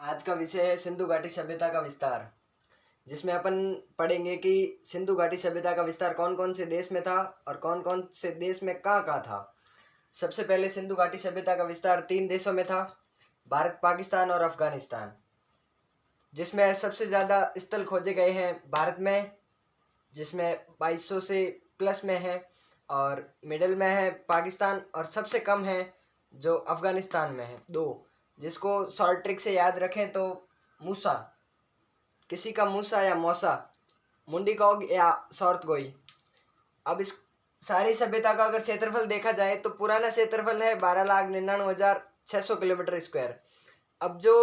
आज का विषय है सिंधु घाटी सभ्यता का विस्तार, जिसमें अपन पढ़ेंगे कि सिंधु घाटी सभ्यता का विस्तार कौन कौन से देश में था और कौन कौन से देश में कहाँ कहाँ था। सबसे पहले सिंधु घाटी सभ्यता का विस्तार 3 देशों में था, भारत, पाकिस्तान और अफगानिस्तान, जिसमें सबसे ज़्यादा स्थल खोजे गए हैं भारत में, जिसमें 2200 से प्लस में है, और मिडिल में है पाकिस्तान, और सबसे कम है जो अफगानिस्तान में है 2, जिसको शॉर्ट ट्रिक से याद रखें तो मूसा, किसी का मूसा या मौसा, मुंडीकॉग या सौर्तगोई। अब इस सारी सभ्यता का अगर क्षेत्रफल देखा जाए तो पुराना क्षेत्रफल है 12,99,600 किलोमीटर स्क्वायर। अब जो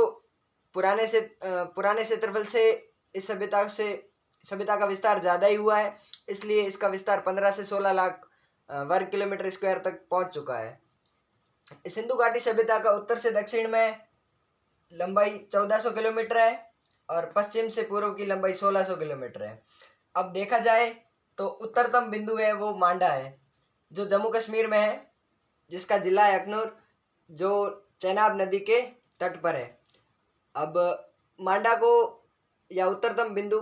पुराने क्षेत्रफल से इस सभ्यता का विस्तार ज़्यादा ही हुआ है, इसलिए इसका विस्तार 15 से 16 लाख वर्ग किलोमीटर स्क्वायर तक पहुंच चुका है। सिंधु घाटी सभ्यता का उत्तर से दक्षिण में लंबाई 1400 किलोमीटर है और पश्चिम से पूर्व की लंबाई 1600 किलोमीटर है। अब देखा जाए तो उत्तरतम बिंदु है वो मांडा है, जो जम्मू कश्मीर में है, जिसका जिला है अखनूर, जो चेनाब नदी के तट पर है। अब मांडा को या उत्तरतम बिंदु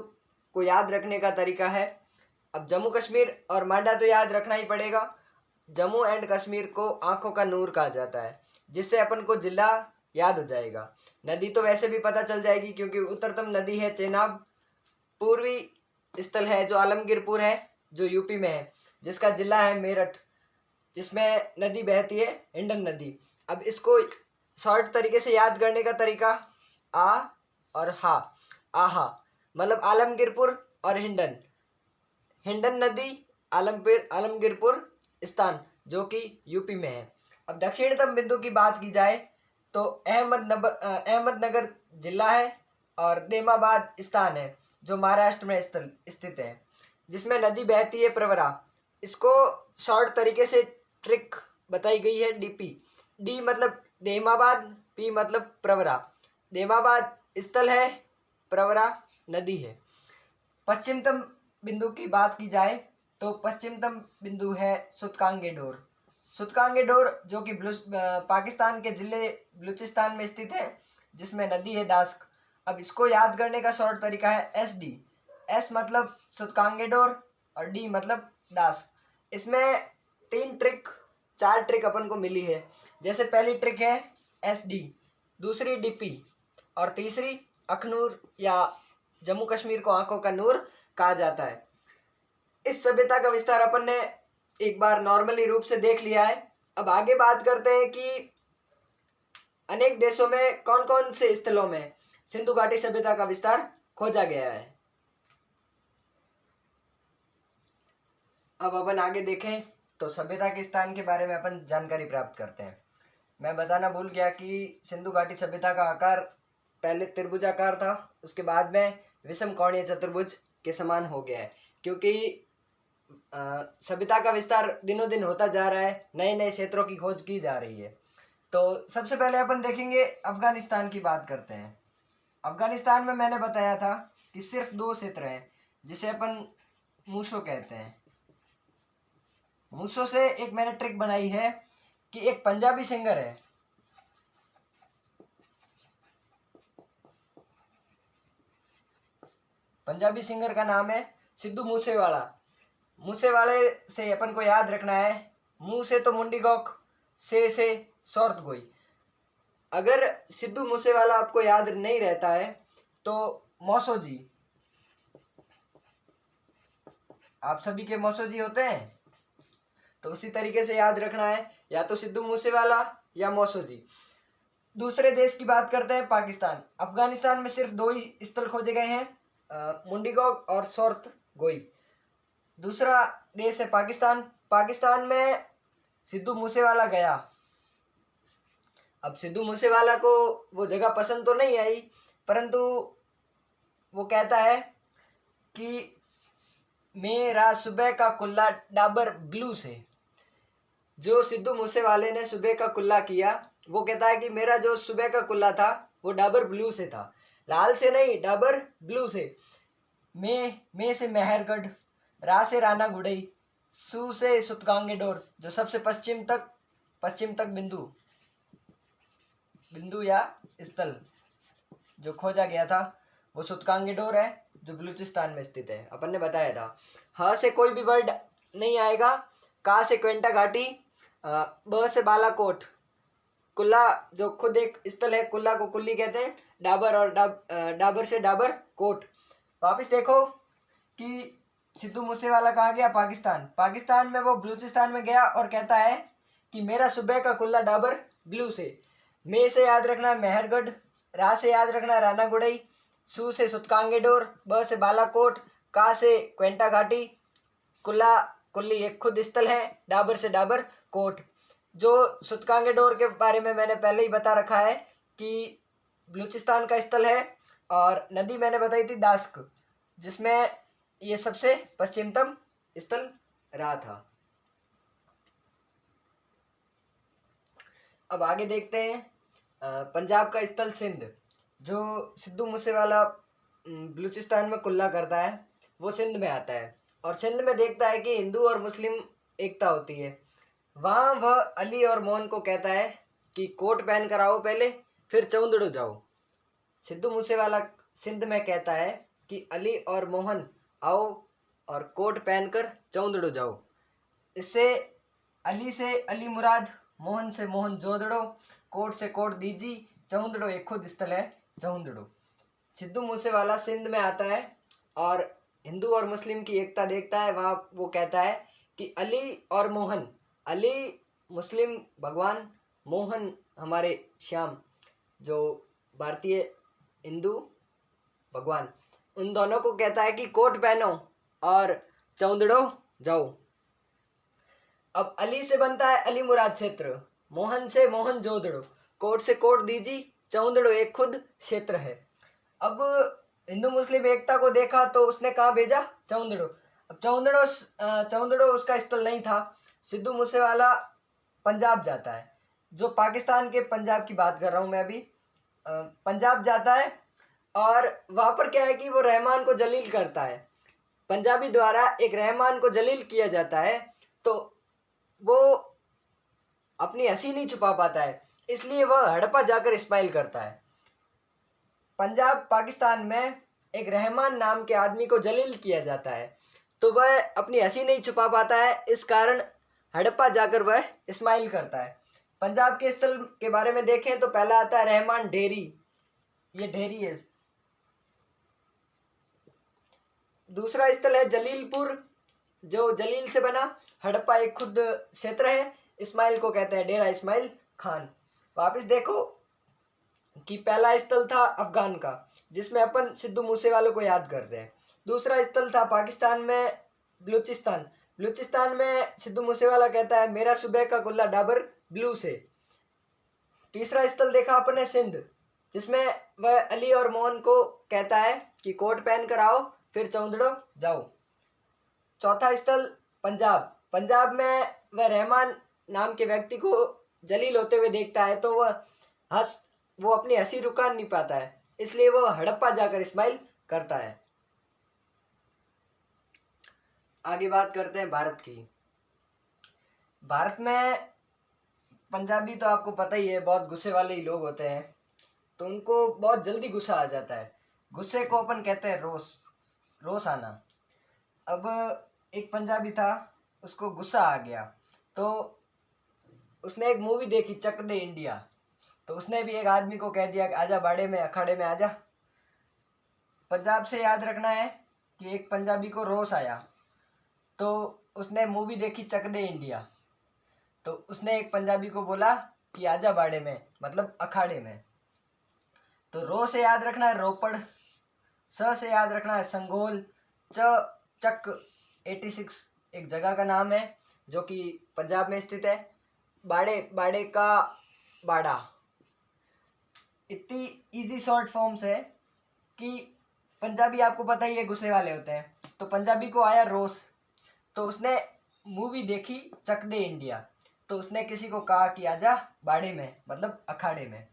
को याद रखने का तरीका है, अब जम्मू कश्मीर और मांडा तो याद रखना ही पड़ेगा। जम्मू एंड कश्मीर को आंखों का नूर कहा जाता है, जिससे अपन को जिला याद हो जाएगा। नदी तो वैसे भी पता चल जाएगी क्योंकि उत्तरतम नदी है चेनाब। पूर्वी स्थल है जो आलमगीरपुर है, जो यूपी में है, जिसका जिला है मेरठ, जिसमें नदी बहती है हिंडन नदी। अब इसको शॉर्ट तरीके से याद करने का तरीका आ और हा, आहा, मतलब आलमगीरपुर और हिंडन, हिंडन नदी, आलमगीरपुर स्थान जो कि यूपी में है। अब दक्षिणतम बिंदु की बात की जाए तो अहमदनगर जिला है और देमाबाद स्थान है जो महाराष्ट्र में स्थित है, जिसमें नदी बहती है प्रवरा। इसको शॉर्ट तरीके से ट्रिक बताई गई है डीपी। डी मतलब देमाबाद, पी मतलब प्रवरा। देमाबाद स्थल है, प्रवरा नदी है। पश्चिमतम बिंदु की बात की जाए तो पश्चिमतम बिंदु है सुतकांगेडोर। सुतकांगेडोर जो कि पाकिस्तान के जिले बलूचिस्तान में स्थित है, जिसमें नदी है दास्क। अब इसको याद करने का शॉर्ट तरीका है एस डी। एस मतलब सुतकांगेडोर और डी मतलब दास्क। इसमें 4 ट्रिक अपन को मिली है। जैसे पहली ट्रिक है एस डी, दूसरी डीपी और तीसरी अखनूर या जम्मू कश्मीर को आंखों का नूर कहा जाता है। इस सभ्यता का विस्तार अपन ने एक बार नॉर्मली रूप से देख लिया है। अब आगे बात करते हैं कि अनेक देशों में कौन कौन से स्थलों में सिंधु घाटी सभ्यता का विस्तार खोजा गया है। अब अपन आगे देखें तो सभ्यता के स्थान के बारे में अपन जानकारी प्राप्त करते हैं। मैं बताना भूल गया कि सिंधु घाटी सभ्यता का आकार पहले त्रिभुजाकार था, उसके बाद में विषम कोणीय चतुर्भुज के समान हो गया है, क्योंकि सभ्यता का विस्तार दिनों दिन होता जा रहा है, नए नए क्षेत्रों की खोज की जा रही है। तो सबसे पहले अपन देखेंगे अफगानिस्तान की बात करते हैं। अफगानिस्तान में मैंने बताया था कि सिर्फ 2 क्षेत्र हैं, जिसे अपन मूसो कहते हैं। मूसो से एक मैंने ट्रिक बनाई है कि एक पंजाबी सिंगर है, पंजाबी सिंगर का नाम है सिद्धू मूसेवाला। मूसेवाले से अपन को याद रखना है, मुंह से तो मुंडीकॉक, से सौर्तगोई। अगर सिद्धू मूसेवाला आपको याद नहीं रहता है तो मौसो जी, आप सभी के मौसो जी होते हैं, तो उसी तरीके से याद रखना है, या तो सिद्धू मूसेवाला या मौसो जी। दूसरे देश की बात करते हैं पाकिस्तान। अफगानिस्तान में सिर्फ 2 ही स्थल खोजे गए हैं, मुंडीकॉक और सौर्तगोई। दूसरा देश है पाकिस्तान। पाकिस्तान में सिद्धू मूसेवाला गया। अब सिद्धू मूसेवाला को वो जगह पसंद तो नहीं आई, परंतु वो कहता है कि मेरा सुबह का कुल्ला डाबर ब्लू से। जो सिद्धू मूसेवाले ने सुबह का कुल्ला किया, वो कहता है कि मेरा जो सुबह का कुल्ला था वो डाबर ब्लू से था, लाल से नहीं, डाबर ब्लू से। मैं से मेहरगढ़, रा से राना गुड़ई, सू से सुतकांगेडोर, जो सबसे पश्चिम तक बिंदु या स्थल जो खोजा गया था वो सुतकांगेडोर है, जो बलूचिस्तान में स्थित है। अपन ने बताया था। ह से कोई भी वर्ड नहीं आएगा। का से क्वेंटा घाटी, ब से बालाकोट, कुल्ला जो खुद एक स्थल है, कुल्ला को कुल्ली कहते हैं, डाबर और डाबर से डाबर कोट। वापस देखो कि सिद्धू मूसेवाला कहाँ गया? पाकिस्तान। पाकिस्तान में वो बलूचिस्तान में गया और कहता है कि मेरा सुबह का कुल्ला डाबर ब्लू से। मे से याद रखना मेहरगढ़, रा से याद रखना राना गुड़ई, सू से सुतकांगेडोर, ब से बालाकोट, का से क्वेंटा घाटी, कुल्ला कुल्ली एक खुद स्थल है, डाबर से डाबर कोट। जो सुतकांगेडोर के बारे में मैंने पहले ही बता रखा है कि बलूचिस्तान का स्थल है, और नदी मैंने बताई थी दास्क, जिसमें ये सबसे पश्चिमतम स्थल रहा था। अब आगे देखते हैं पंजाब का स्थल सिंध। जो सिद्धू मूसेवाला बलूचिस्तान में कुल्ला करता है वो सिंध में आता है, और सिंध में देखता है कि हिंदू और मुस्लिम एकता होती है। वहाँ वह अली और मोहन को कहता है कि कोट पहन कर आओ पहले, फिर चौंदड़ो जाओ। सिद्धू मूसेवाला सिंध में कहता है कि अली और मोहन आओ और कोट पहनकर चौंदड़ो जाओ। इससे अली से अली मुराद, मोहन से मोहन जोदड़ो, कोट से कोट दीजी, चौंदड़ो एक खुद स्थल है, चौंदड़ो। सिद्धू मूसेवाला सिंध में आता है और हिंदू और मुस्लिम की एकता देखता है। वहाँ वो कहता है कि अली और मोहन, अली मुस्लिम भगवान, मोहन हमारे श्याम जो भारतीय हिंदू भगवान, उन दोनों को कहता है कि कोट पहनो और चौंदड़ो जाओ। अब अली से बनता है अली मुराद क्षेत्र, मोहन से मोहन जोदड़ो, कोट से कोट दीजी, चौंदड़ो एक खुद क्षेत्र है। अब हिंदू मुस्लिम एकता को देखा तो उसने कहाँ भेजा? चौंदड़ो। अब चौंदड़ो उसका स्थल नहीं था। सिद्धू मूसेवाला पंजाब जाता है, जो पाकिस्तान के पंजाब की बात कर रहा हूँ मैं अभी। पंजाब जाता है और वहाँ पर क्या है कि वो रहमान को जलील करता है। पंजाबी द्वारा एक रहमान को जलील किया जाता है, तो वो अपनी हंसी नहीं छुपा पाता है, इसलिए वह हड़प्पा जाकर इस्माइल करता है। पंजाब पाकिस्तान में एक रहमान नाम के आदमी को जलील किया जाता है, तो वह अपनी हंसी नहीं छुपा पाता है, इस कारण हड़प्पा जाकर वह इस्माइल करता है। पंजाब के स्थल के बारे में देखें तो पहला आता है रहमान डेरी, ये डेरी है। दूसरा स्थल है जलीलपुर, जो जलील से बना। हड़प्पा एक खुद क्षेत्र है, इस्माइल को कहते हैं डेरा इस्माइल खान। वापस देखो कि पहला स्थल था अफगान का, जिसमें अपन सिद्धू मूसेवाले को याद करते हैं। दूसरा स्थल था पाकिस्तान में बलूचिस्तान। बलूचिस्तान में सिद्धू मूसेवाला कहता है मेरा सुबह का कुल्ला डाबर ब्लू से। तीसरा स्थल देखा अपन ने सिंध, जिसमें वह अली और मोहन को कहता है कि कोट पहन कर आओ, फिर चौंदड़ो जाओ। चौथा स्थल पंजाब। पंजाब में वह रहमान नाम के व्यक्ति को जलील होते हुए देखता है, तो वो अपनी हंसी रुका नहीं पाता है, इसलिए वो हड़प्पा जाकर इस्माइल करता है। आगे बात करते हैं भारत की। भारत में पंजाबी तो आपको पता ही है, बहुत गुस्से वाले ही लोग होते हैं, तो उनको बहुत जल्दी गुस्सा आ जाता है। गुस्से को अपन कहते हैं रोष आना। अब एक पंजाबी था, उसको गुस्सा आ गया, तो उसने एक मूवी देखी चक दे इंडिया, तो उसने भी एक आदमी को कह दिया कि आजा बाड़े में, अखाड़े में आजा। पंजाब से याद रखना है कि एक पंजाबी को रोष आया, तो उसने मूवी देखी चक दे इंडिया, तो उसने एक पंजाबी को बोला कि आजा बाड़े में, मतलब अखाड़े में। तो रो से याद रखना है रोपड़, स से याद रखना है संगोल, चक 86 एक जगह का नाम है जो कि पंजाब में स्थित है। बाड़े का बाड़ा। इतनी इजी शॉर्ट फॉर्म्स है कि पंजाबी आपको पता ही है गुस्से वाले होते हैं, तो पंजाबी को आया रोष, तो उसने मूवी देखी चक दे इंडिया, तो उसने किसी को कहा कि आजा बाड़े में, मतलब अखाड़े में।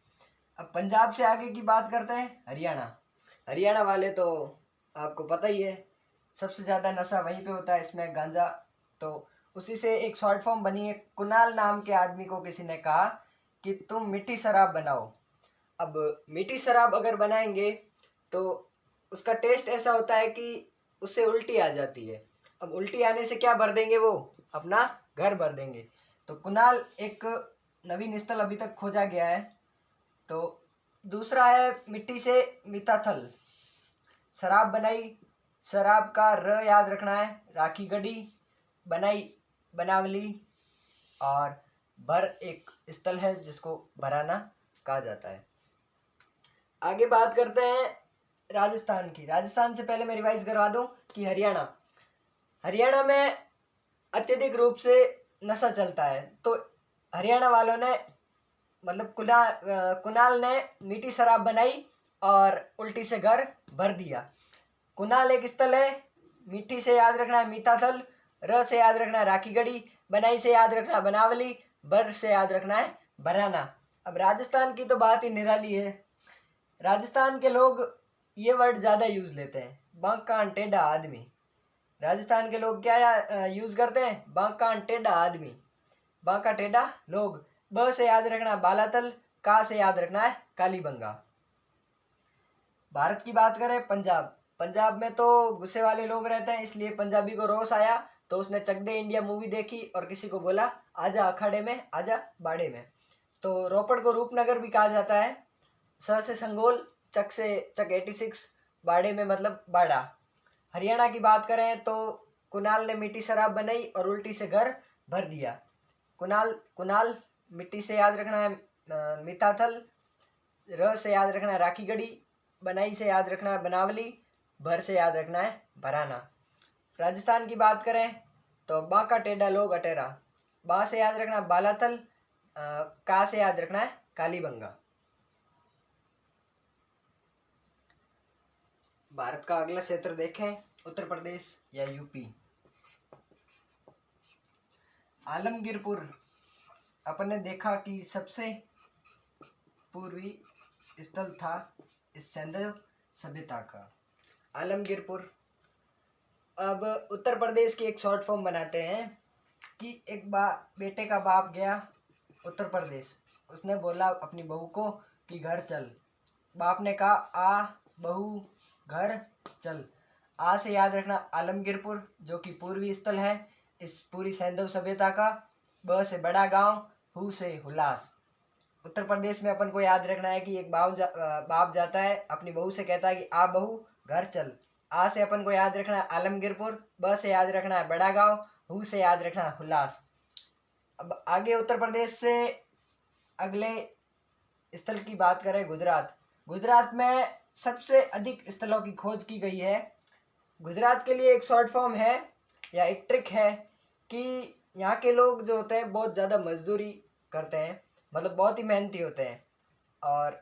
अब पंजाब से आगे की बात करते हैं हरियाणा वाले तो आपको पता ही है, सबसे ज़्यादा नशा वहीं पे होता है, इसमें गांजा। तो उसी से एक शॉर्ट फॉर्म बनी है। कुणाल नाम के आदमी को किसी ने कहा कि तुम मीठी शराब बनाओ, अब मीठी शराब अगर बनाएंगे तो उसका टेस्ट ऐसा होता है कि उससे उल्टी आ जाती है। अब उल्टी आने से क्या भर देंगे, वो अपना घर भर देंगे। तो कुणाल एक नवीन स्थल अभी तक खोजा गया है। तो दूसरा है मिट्टी से मिताथल शराब बनाई। शराब का र याद रखना है, राखी गढ़ी, बनाई बनावली, और भर एक स्थल है जिसको भराना कहा जाता है। आगे बात करते हैं राजस्थान की। राजस्थान से पहले मैं रिवाइज करवा दूं कि हरियाणा में अत्यधिक रूप से नशा चलता है। तो हरियाणा वालों ने मतलब कुणाल ने मीठी शराब बनाई और उल्टी से घर भर दिया। कुणाल एक स्थल है, मीठी से याद रखना है मीताथल, र से याद रखना है राखी गढ़ी, बनाई से याद रखना है बनावली, बर से याद रखना है भराना। अब राजस्थान की तो बात ही निराली है। राजस्थान के लोग ये वर्ड ज़्यादा यूज़ लेते हैं, बांकान टेढ़ा आदमी। राजस्थान के लोग क्या यूज़ करते हैं, बांकान टेढ़ा आदमी, बांका टेढ़ा लोग। ब से याद रखना है बालातल, का से याद रखना है कालीबंगा। भारत की बात करें, पंजाब में तो गुस्से वाले लोग रहते हैं, इसलिए पंजाबी को रोष आया तो उसने चक दे इंडिया मूवी देखी और किसी को बोला आजा अखाड़े में, आजा बाड़े में। तो रोपड़ को रूपनगर भी कहा जाता है। स से संगोल, चक से चक 86, बाड़े में मतलब बाड़ा। हरियाणा की बात करें तो कुणाल ने मीठी शराब बनाई और उल्टी से घर भर दिया। कुणाल मिट्टी से याद रखना है मिताथल, र से याद रखना है राखी गढ़ी, बनाई से याद रखना है बनावली, भर से याद रखना है भराना। राजस्थान की बात करें तो बांका टेढ़ा लोग अटेरा, बा से याद रखना है बालाथल, का से याद रखना है कालीबंगा। भारत का अगला क्षेत्र देखें, उत्तर प्रदेश या यूपी। आलमगीरपुर अपन ने देखा कि सबसे पूर्वी स्थल था इस सैंधव सभ्यता का, आलमगीरपुर। अब उत्तर प्रदेश की एक शॉर्ट फॉर्म बनाते हैं कि एक बेटे का बाप गया उत्तर प्रदेश, उसने बोला अपनी बहू को कि घर चल। बाप ने कहा आ बहू घर चल। आ से याद रखना आलमगीरपुर जो कि पूर्वी स्थल है इस पूरी सैंधव सभ्यता का। ब से बड़ा गांव, हु से हुलास। उत्तर प्रदेश में अपन को याद रखना है कि एक बाप जाता है अपनी बहू से, कहता है कि आ बहू घर चल। आ से अपन को याद रखना है आलमगीरपुर, ब से याद रखना है बड़ा गांव, हु से याद रखना है हुलास। अब आगे उत्तर प्रदेश से अगले स्थल की बात करें, गुजरात में सबसे अधिक स्थलों की खोज की गई है। गुजरात के लिए एक शॉर्ट फॉर्म है या एक ट्रिक है कि यहाँ के लोग जो होते हैं बहुत ज़्यादा मजदूरी करते हैं, मतलब बहुत ही मेहनती होते हैं। और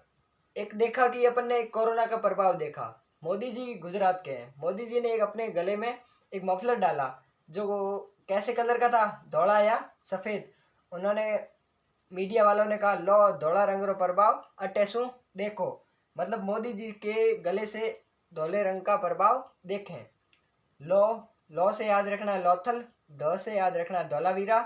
एक देखा कि अपन ने कोरोना का प्रभाव देखा। मोदी जी गुजरात के हैं, मोदी जी ने एक अपने गले में एक मफलर डाला जो कैसे कलर का था, धोला या सफ़ेद। उन्होंने मीडिया वालों ने कहा लो धोला रंग रो प्रभाव अटेसू देखो, मतलब मोदी जी के गले से धोले रंग का प्रभाव देखें। लो से याद रखना है लोथल, ध से याद रखना है धौलावीरा,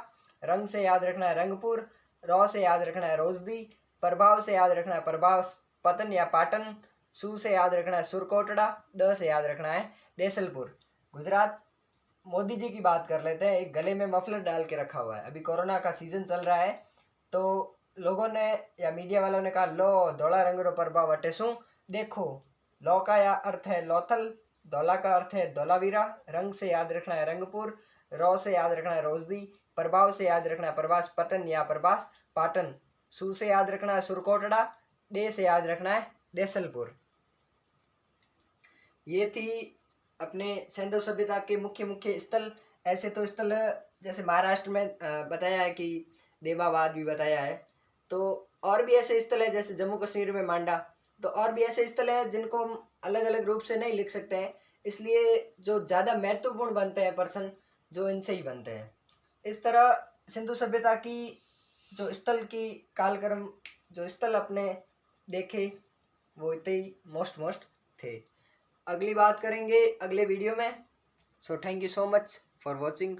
रंग से याद रखना है रंगपुर, रौ से याद रखना है रोजदी, प्रभाव से याद रखना है प्रभाव पतन या पाटन, सु से याद रखना है सुरकोटड़ा, द से याद रखना है देसलपुर। गुजरात मोदी जी की बात कर लेते हैं। एक गले में मफलर डाल के रखा हुआ है, अभी कोरोना का सीजन चल रहा है तो लोगों ने या मीडिया वालों ने कहा लो धोला रंग रो प्रभाव अटेसू देखो। लो का या अर्थ है लोथल, धौला का अर्थ है धौलावीरा, रंग से याद रखना है रंगपुर, रौ से याद रखना है रोजदी, प्रभाव से याद रखना है प्रभास पटन या प्रभास पाटन, सु से याद रखना है सुरकोटड़ा, दे से याद रखना है देसलपुर। ये थी अपने सैंधव सभ्यता के मुख्य स्थल। ऐसे तो स्थल जैसे महाराष्ट्र में बताया है कि देमाबाद भी बताया है, तो और भी ऐसे स्थल है जैसे जम्मू कश्मीर में मांडा। तो और भी ऐसे स्थल हैं जिनको हम अलग अलग रूप से नहीं लिख सकते हैं, इसलिए जो ज़्यादा महत्वपूर्ण बनते हैं पर्सन जो इनसे ही बनते हैं। इस तरह सिंधु सभ्यता की जो स्थल की कालक्रम जो स्थल अपने देखे वो इतने ही मोस्ट थे। अगली बात करेंगे अगले वीडियो में। So thank you so much for watching.